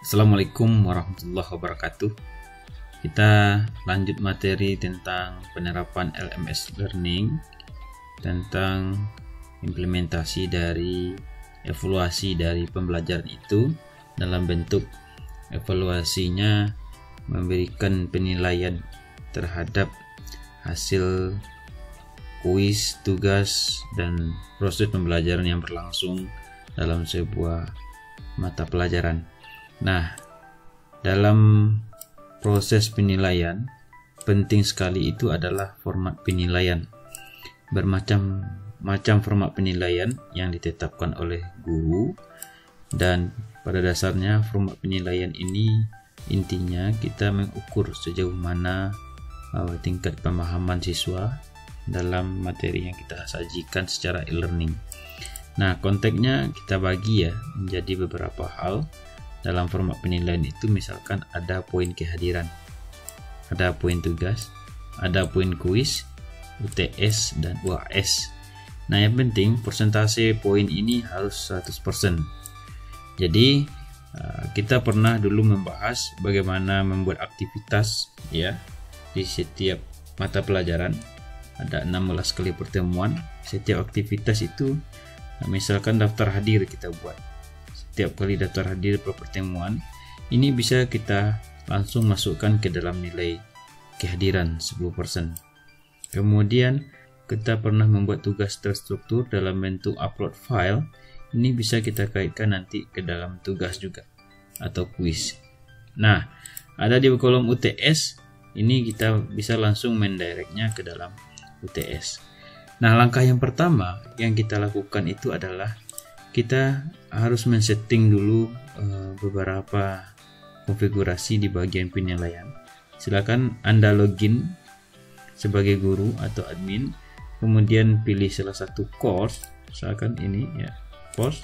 Assalamualaikum warahmatullahi wabarakatuh. Kita lanjut materi tentang penerapan LMS Learning, tentang implementasi dari evaluasi dari pembelajaran itu dalam bentuk evaluasinya memberikan penilaian terhadap hasil kuis, tugas, dan proses pembelajaran yang berlangsung dalam sebuah mata pelajaran. Nah, dalam proses penilaian, penting sekali itu adalah format penilaian. Bermacam-macam format penilaian yang ditetapkan oleh guru, dan pada dasarnya format penilaian ini intinya kita mengukur sejauh mana tingkat pemahaman siswa dalam materi yang kita sajikan secara e-learning. Nah, konteksnya kita bagi ya menjadi beberapa hal. Dalam format penilaian itu misalkan ada poin kehadiran, ada poin tugas, ada poin kuis, UTS, dan UAS. Nah, yang penting persentase poin ini harus 100%. Jadi kita pernah dulu membahas bagaimana membuat aktivitas ya di setiap mata pelajaran. Ada 16 kali pertemuan. Setiap aktivitas itu misalkan daftar hadir kita buat. Setiap kali daftar hadir per pertemuan ini bisa kita langsung masukkan ke dalam nilai kehadiran 10%. Kemudian kita pernah membuat tugas terstruktur dalam bentuk upload file. Ini bisa kita kaitkan nanti ke dalam tugas juga atau kuis. Nah, ada di kolom UTS ini kita bisa langsung mendirectnya ke dalam UTS. Nah, langkah yang pertama yang kita lakukan itu adalah kita harus men-setting dulu beberapa konfigurasi di bagian penilaian. Silakan Anda login sebagai guru atau admin, kemudian pilih salah satu course, misalkan ini ya, course.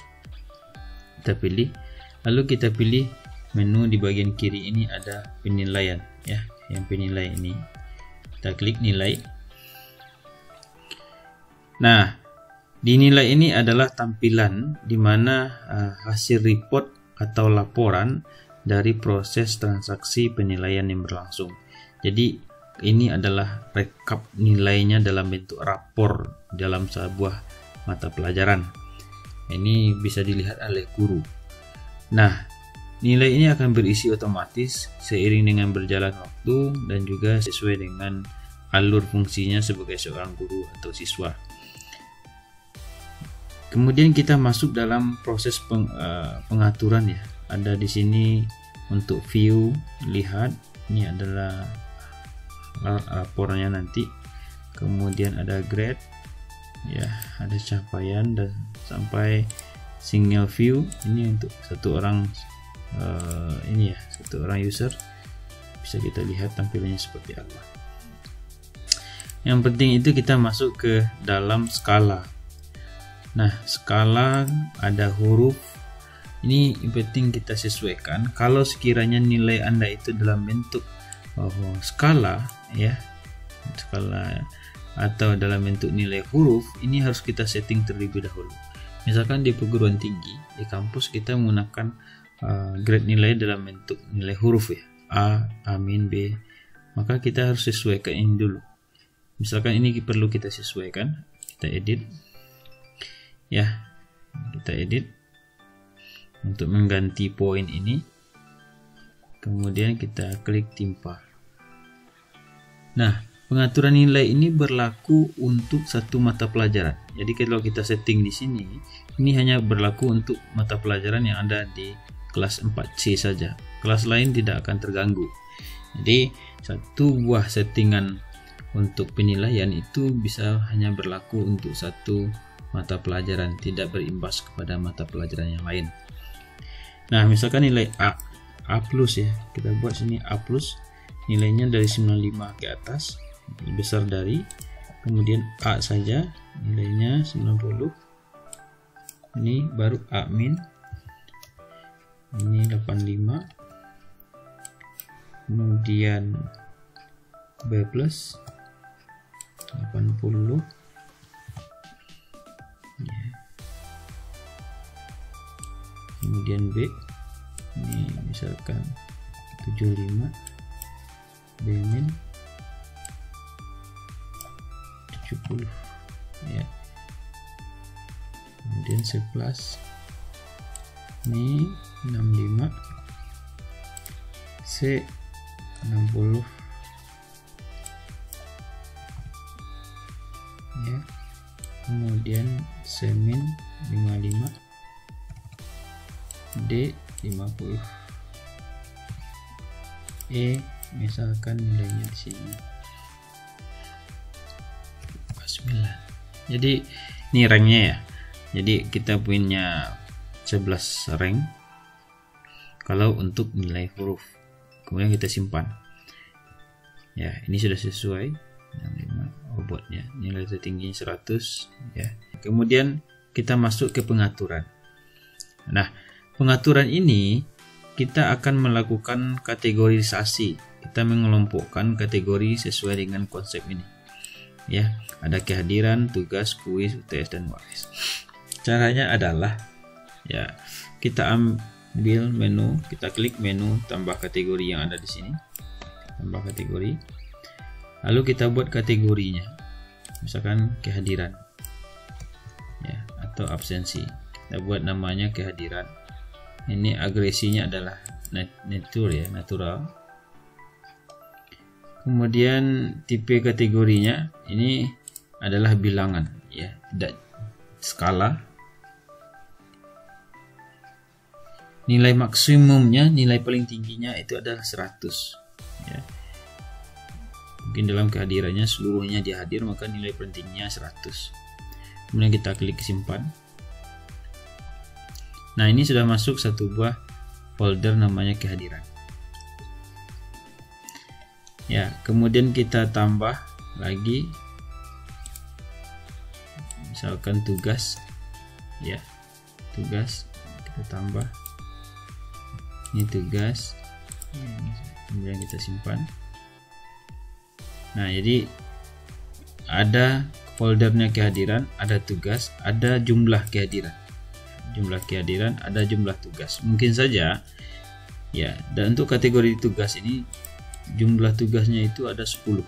Kita pilih, lalu kita pilih menu di bagian kiri ini ada penilaian ya, yang penilai ini. Kita klik nilai. Nah, di nilai ini adalah tampilan di mana hasil report atau laporan dari proses transaksi penilaian yang berlangsung. Jadi ini adalah rekap nilainya dalam bentuk rapor dalam sebuah mata pelajaran. Ini bisa dilihat oleh guru. Nah, nilai ini akan berisi otomatis seiring dengan berjalan waktu dan juga sesuai dengan alur fungsinya sebagai seorang guru atau siswa. Kemudian kita masuk dalam proses pengaturan ya. Ada di sini untuk view, lihat, ini adalah laporannya nanti. Kemudian ada grade, ya, ada capaian dan sampai single view. Ini untuk satu orang ini ya, satu orang user bisa kita lihat tampilannya seperti apa. Yang penting itu kita masuk ke dalam skala. Nah, skala ada huruf. Ini penting kita sesuaikan. Kalau sekiranya nilai Anda itu dalam bentuk skala ya, skala atau dalam bentuk nilai huruf, ini harus kita setting terlebih dahulu. Misalkan di perguruan tinggi, di kampus kita menggunakan grade nilai dalam bentuk nilai huruf ya, A, A-, B. Maka kita harus sesuaikan ini dulu. Misalkan ini perlu kita sesuaikan, kita edit. Ya, kita edit untuk mengganti poin ini, kemudian kita klik timpa. Nah, pengaturan nilai ini berlaku untuk satu mata pelajaran. Jadi kalau kita setting di sini, ini hanya berlaku untuk mata pelajaran yang ada di kelas 4C saja. Kelas lain tidak akan terganggu. Jadi satu buah settingan untuk penilaian itu bisa hanya berlaku untuk satu mata pelajaran, tidak berimbas kepada mata pelajaran yang lain. Nah, misalkan nilai A plus ya, kita buat sini A plus, nilainya dari 95 ke atas, lebih besar dari, kemudian A saja, nilainya 90, ini baru A min, ini 85, kemudian B plus 80, kemudian B Ini misalkan 75 B-min 70 ya. Kemudian C plus ini 65 C 60 ya. Kemudian C min 55 D 50 E misalkan nilainya di sini 9. Jadi ini ranknya ya. Jadi kita punya 11 rank kalau untuk nilai huruf. Kemudian kita simpan. Ya, ini sudah sesuai. 65 bobotnya. Nilai tertinggi 100 ya. Kemudian kita masuk ke pengaturan. Nah, pengaturan ini kita akan melakukan kategorisasi. Kita mengelompokkan kategori sesuai dengan konsep ini. Ya, ada kehadiran, tugas, kuis, UTS dan UAS. Caranya adalah ya, kita ambil menu, kita klik menu tambah kategori yang ada di sini. Tambah kategori. Lalu kita buat kategorinya. Misalkan kehadiran. Ya, atau absensi. Kita buat namanya kehadiran. Ini agresinya adalah natural. Kemudian tipe kategorinya ini adalah bilangan ya, tidak skala. Nilai maksimumnya, nilai paling tingginya itu adalah 100 ya. Mungkin dalam kehadirannya seluruhnya dia hadir, maka nilai paling tingginya 100. Kemudian kita klik simpan. Nah, ini sudah masuk satu buah folder namanya kehadiran. Ya, kemudian kita tambah lagi misalkan tugas ya, tugas kita tambah ini tugas, kemudian kita simpan. Nah, jadi ada foldernya kehadiran, ada tugas, ada jumlah kehadiran, ada jumlah tugas. Mungkin saja ya, dan untuk kategori tugas ini jumlah tugasnya itu ada 10,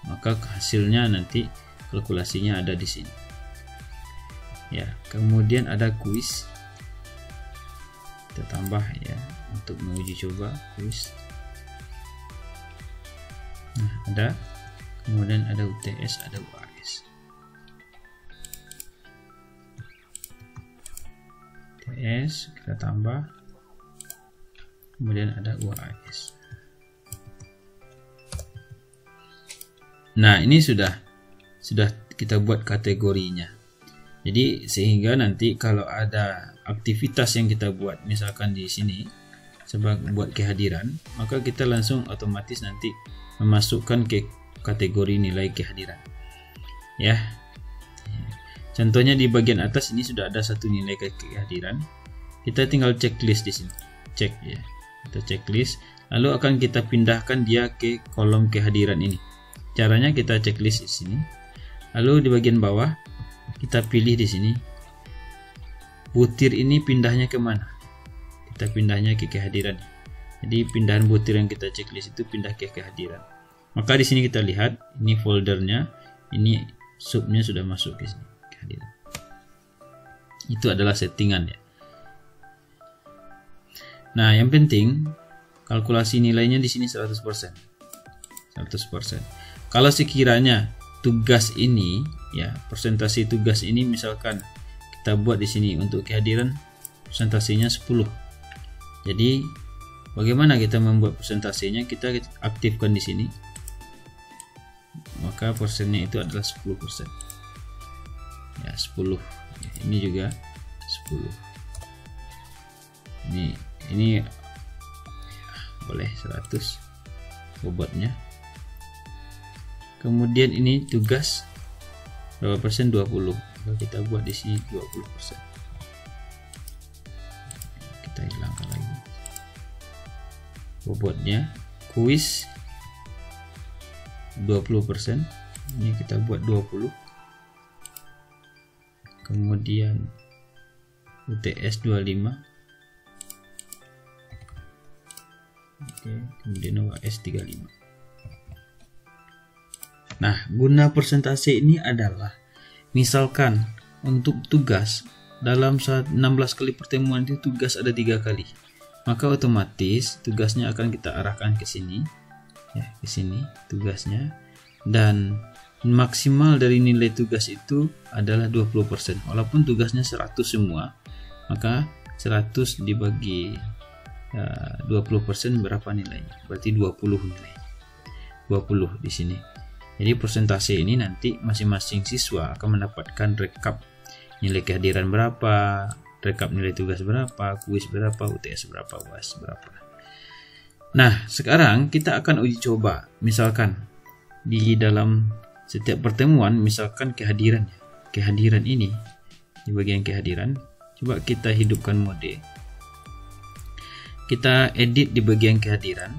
maka hasilnya nanti kalkulasinya ada di sini ya. Kemudian ada kuis, kita tambah ya untuk menguji coba kuis. Nah, ada, kemudian ada UTS, ada UAS. UTS kita tambah, kemudian ada UAS. Nah, ini sudah kita buat kategorinya. Jadi sehingga nanti kalau ada aktivitas yang kita buat, misalkan di sini sebagai buat kehadiran, maka kita langsung otomatis nanti memasukkan ke kategori nilai kehadiran. Ya. Contohnya di bagian atas ini sudah ada satu nilai kehadiran. Kita tinggal checklist di sini. Cek ya. Kita checklist, lalu akan kita pindahkan dia ke kolom kehadiran ini. Caranya kita checklist di sini. Lalu di bagian bawah kita pilih di sini. Butir ini pindahnya kemana? Kita pindahnya ke kehadiran. Jadi pindahan butir yang kita checklist itu pindah ke kehadiran. Maka di sini kita lihat ini foldernya, ini subnya sudah masuk ke sini, kehadiran. Itu adalah settingan ya. Nah, yang penting kalkulasi nilainya di sini 100%. 100%. Kalau sekiranya tugas ini ya, persentase tugas ini misalkan kita buat di sini untuk kehadiran persentasenya 10. Jadi bagaimana kita membuat persentasenya? Kita aktifkan di sini. Maka persennya itu adalah 10%. Ya, 10. Ini juga 10. Ini boleh 100 bobotnya. Kemudian ini tugas berapa persen? 20. Maka kita buat di sini 20%. Kita hilangkan lagi. Bobotnya kuis 20%. Ini kita buat 20. Kemudian UTS 25. Oke, kemudian UAS 35. Nah, guna persentase ini adalah misalkan untuk tugas dalam 16 kali pertemuan itu tugas ada 3 kali, maka otomatis tugasnya akan kita arahkan ke sini, ya, ke sini tugasnya, dan maksimal dari nilai tugas itu adalah 20%. Walaupun tugasnya 100 semua, maka 100 dibagi 20% berapa nilainya? Berarti 20 nilai. 20 di sini. Jadi persentase ini nanti masing-masing siswa akan mendapatkan rekap nilai kehadiran berapa, rekap nilai tugas berapa, kuis berapa, UTS berapa, UAS berapa. Nah, sekarang kita akan uji coba. Misalkan di dalam setiap pertemuan, misalkan kehadiran ini di bagian kehadiran, coba kita hidupkan mode. Kita edit di bagian kehadiran.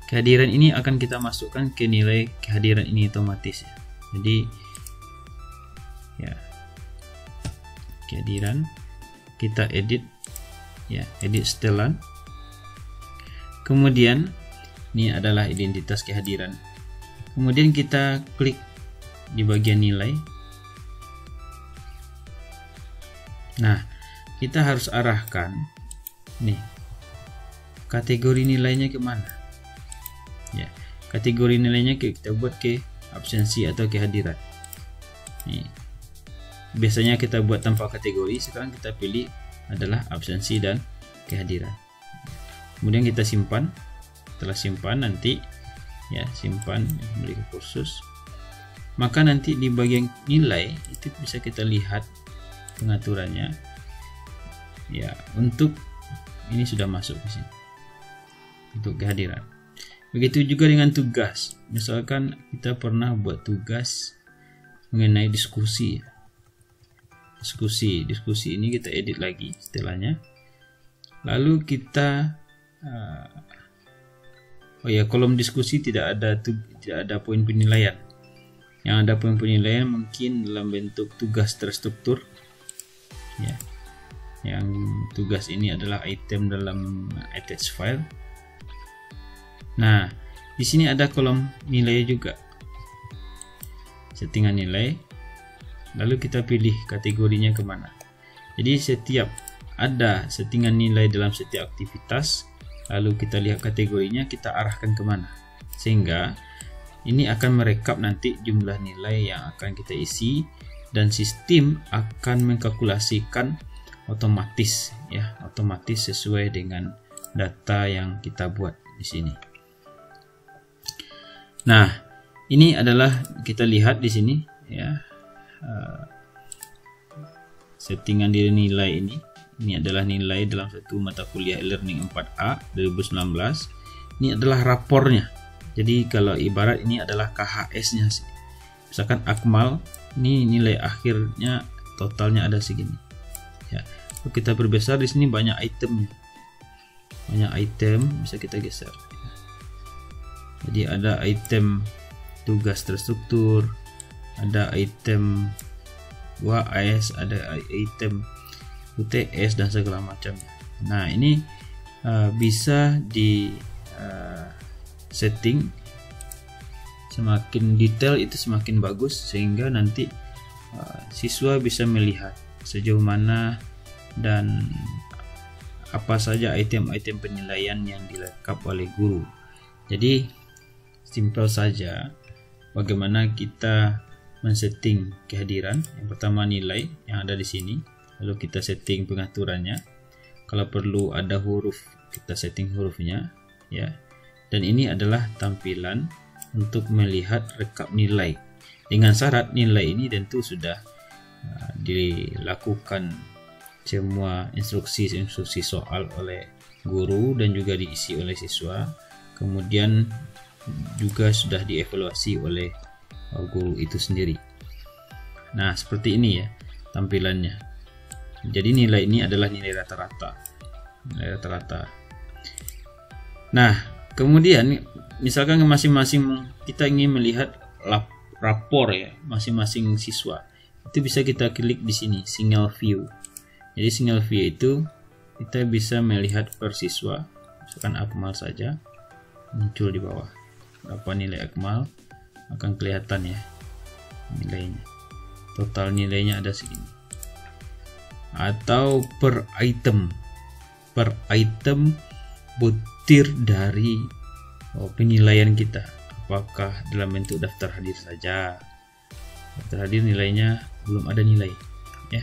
Kehadiran ini akan kita masukkan ke nilai kehadiran ini otomatis ya. Jadi ya, kehadiran kita edit ya, edit setelan. Kemudian ini adalah identitas kehadiran. Kemudian kita klik di bagian nilai. Nah, kita harus arahkan nih kategori nilainya kemana ya. Kategori nilainya kita buat ke absensi atau kehadiran. Nih, biasanya kita buat tanpa kategori, sekarang kita pilih adalah absensi dan kehadiran. Kemudian kita simpan. Setelah simpan nanti ya, simpan kembali ke kursus, maka nanti di bagian nilai itu bisa kita lihat pengaturannya ya. Untuk ini sudah masuk ke sini untuk kehadiran. Begitu juga dengan tugas. Misalkan kita pernah buat tugas mengenai diskusi. Diskusi ini kita edit lagi setelahnya. Lalu kita kolom diskusi tidak ada poin penilaian. Yang ada poin penilaian mungkin dalam bentuk tugas terstruktur ya. Yang tugas ini adalah item dalam attach file. Nah, di sini ada kolom nilai juga, settingan nilai. Lalu kita pilih kategorinya kemana. Jadi setiap ada settingan nilai dalam setiap aktivitas, lalu kita lihat kategorinya, kita arahkan kemana, sehingga ini akan merekap nanti jumlah nilai yang akan kita isi, dan sistem akan mengkalkulasikan otomatis ya, otomatis sesuai dengan data yang kita buat di sini. Nah, ini adalah kita lihat di sini ya, settingan di nilai ini. Ini adalah nilai dalam satu mata kuliah e-learning 4A 2019. Ini adalah rapornya. Jadi kalau ibarat ini adalah KHS-nya sih. Misalkan Akmal, ini nilai akhirnya totalnya ada segini. Ya, kalau kita perbesar di sini banyak itemnya. Banyak item bisa kita geser. Jadi ada item tugas terstruktur, ada item UAS, ada item UTS dan segala macam. Nah, ini bisa di setting semakin detail itu semakin bagus, sehingga nanti siswa bisa melihat sejauh mana dan apa saja item-item penilaian yang dilengkap oleh guru. Jadi simpel saja bagaimana kita men-setting kehadiran. Yang pertama nilai yang ada di sini, lalu kita setting pengaturannya. Kalau perlu ada huruf, kita setting hurufnya ya. Dan ini adalah tampilan untuk melihat rekap nilai. Dengan syarat nilai ini tentu sudah dilakukan semua instruksi soal oleh guru dan juga diisi oleh siswa. Kemudian juga sudah dievaluasi oleh guru itu sendiri. Nah, seperti ini ya tampilannya. Jadi nilai ini adalah nilai rata-rata. Nah, kemudian misalkan masing-masing kita ingin melihat rapor ya masing-masing siswa. Itu bisa kita klik di sini, single view. Jadi single view itu kita bisa melihat per siswa. Misalkan Akmal saja. muncul di bawah. Berapa nilai akmal akan kelihatan ya nilainya. Total nilainya ada segini. Atau per item butir dari penilaian kita. Apakah dalam bentuk daftar hadir saja? Daftar hadir nilainya belum ada nilai ya.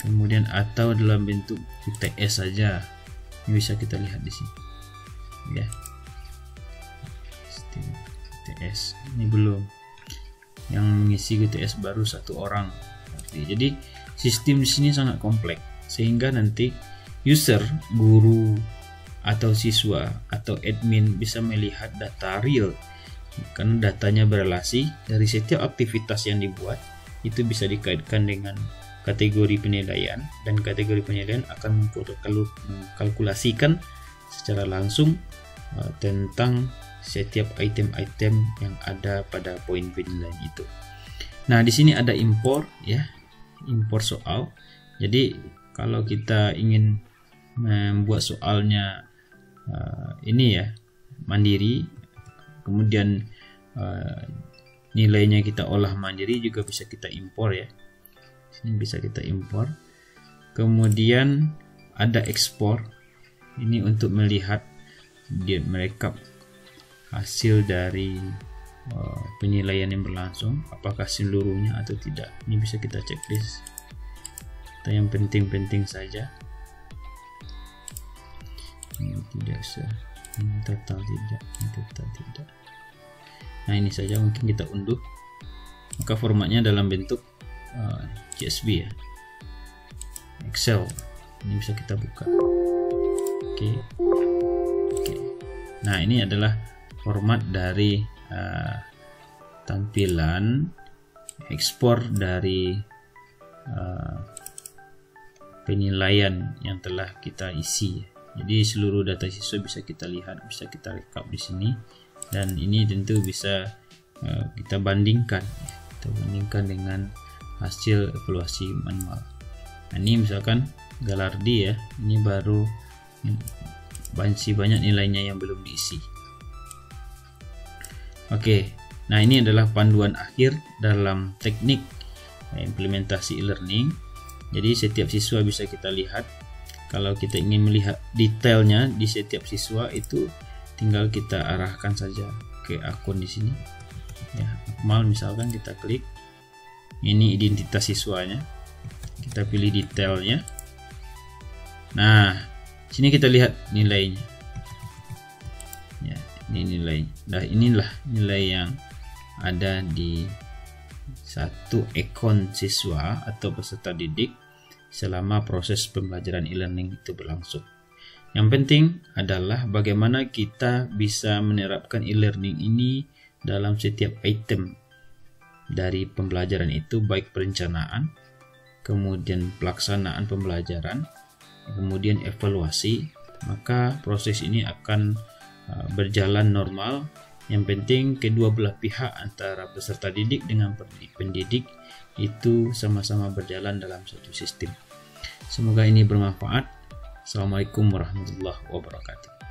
Kemudian atau dalam bentuk QTS saja. Ini bisa kita lihat di sini ya. Sistem QTS ini belum. Yang mengisi QTS baru 1 orang. Jadi sistem di sini sangat kompleks sehingga nanti user, guru atau siswa atau admin bisa melihat data real karena datanya berelasi dari setiap aktivitas yang dibuat. Itu bisa dikaitkan dengan kategori penilaian, dan kategori penilaian akan mengkalkulasikan secara langsung tentang setiap item-item yang ada pada poin penilaian itu. Nah, di sini ada import ya, import soal. Jadi kalau kita ingin membuat soalnya ini ya mandiri, kemudian nilainya kita olah mandiri, juga bisa kita impor ya. Ini bisa kita impor. Kemudian ada ekspor. Ini untuk melihat dia merekap hasil dari penilaian yang berlangsung, apakah seluruhnya atau tidak. Ini bisa kita checklist. Kita yang penting-penting saja. Ini tidak usah. Ini total tidak. Ini total tidak. Nah, ini saja mungkin kita unduh. Maka formatnya dalam bentuk CSV ya, Excel. Ini bisa kita buka. Oke. Nah, ini adalah format dari tampilan ekspor dari penilaian yang telah kita isi. Jadi seluruh data siswa bisa kita lihat, bisa kita rekap di sini, dan ini tentu bisa kita bandingkan dengan hasil evaluasi manual. Nah, ini misalkan Galardi ya, ini baru masih banyak nilainya yang belum diisi. Oke, nah ini adalah panduan akhir dalam teknik implementasi e-learning. Jadi setiap siswa bisa kita lihat. Kalau kita ingin melihat detailnya di setiap siswa, itu tinggal kita arahkan saja ke akun di sini. Ya, akmal misalkan kita klik. Ini identitas siswanya. Kita pilih detailnya. Nah, sini kita lihat nilainya. Ya, ini nilai. Nah, inilah nilai yang ada di satu akun siswa atau peserta didik selama proses pembelajaran e-learning itu berlangsung. Yang penting adalah bagaimana kita bisa menerapkan e-learning ini dalam setiap item dari pembelajaran itu, baik perencanaan, kemudian pelaksanaan pembelajaran, kemudian evaluasi. Maka proses ini akan berjalan normal. Yang penting kedua belah pihak antara peserta didik dengan pendidik itu sama-sama berjalan dalam satu sistem. Semoga ini bermanfaat. Assalamualaikum warahmatullahi wabarakatuh.